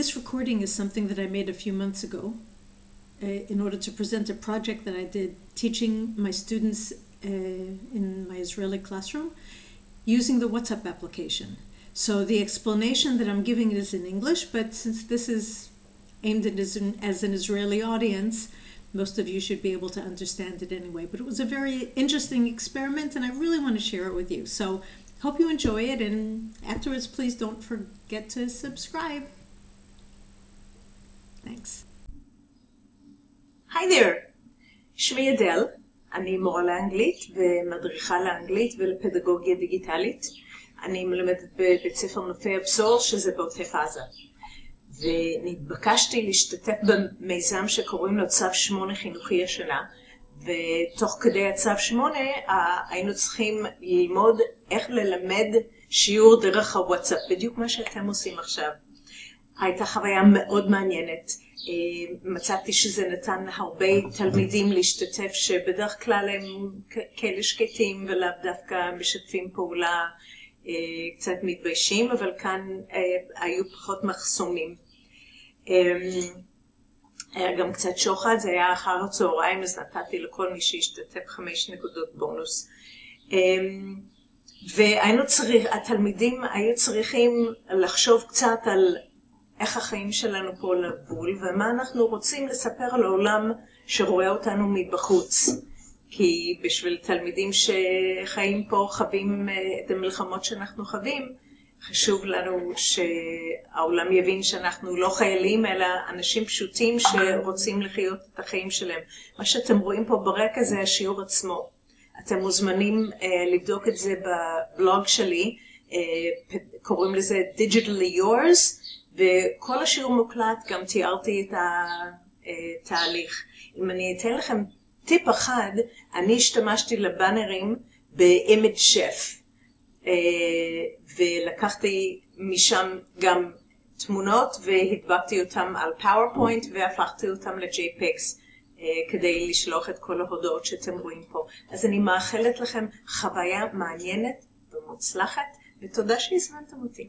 This recording is something that I made a few months ago in order to present a project that I did teaching my students in my Israeli classroom using the WhatsApp application. So the explanation that I'm giving is in English, but since this is aimed at as an Israeli audience, most of you should be able to understand it anyway. But it was a very interesting experiment and I really want to share it with you. So hope you enjoy it, and afterwards please don't forget to subscribe. Thanks. Hi there. שמי אדל, אני מורה לאנגלית ומדריכה לאנגלית ולפדגוגיה דיגיטלית. אני מלמדת בבית ספר נופי הבשור שזה בעוטף עזה. ונתבקשתי להשתתף במיזם שקוראים לו צו 8 חינוכי השנה, ותוך כדי הצו 8 היינו צריכים ללמוד איך ללמד שיעור דרך הוואטסאפ, בדיוק מה שאתם עושים עכשיו. הייתה חוויה מאוד מעניינת. מצאתי שזה נתן הרבה תלמידים להשתתף שבדרך כלל הם כאלה שקטים ולאו דווקא משתפים פעולה, קצת מתביישים, אבל כאן היו פחות מחסומים. היה גם קצת שוחד, זה היה אחר הצהריים, אז נתתי לכל מי שהשתתף 5 נקודות בונוס. התלמידים היו צריכים לחשוב קצת על איך החיים שלנו פה לגבול, ומה אנחנו רוצים לספר לעולם שרואה אותנו מבחוץ. כי בשביל תלמידים שחיים פה חווים את המלחמות שאנחנו חווים, חשוב לנו שהעולם יבין שאנחנו לא חיילים, אלא אנשים פשוטים שרוצים לחיות את החיים שלהם. מה שאתם רואים פה ברקע זה השיעור עצמו. אתם מוזמנים לבדוק את זה בבלוג שלי, קוראים לזה Digitally Yours, וכל השיעור מוקלט, גם תיארתי את התהליך. אם אני אתן לכם טיפ אחד, אני השתמשתי לבאנרים ב-Image Chef, ולקחתי משם גם תמונות והדבקתי אותם על PowerPoint והפכתי אותם ל-JPEGs כדי לשלוח את כל ההודעות שאתם רואים פה. אז אני מאחלת לכם חוויה מעניינת ומוצלחת, ותודה שהזמנתם אותי.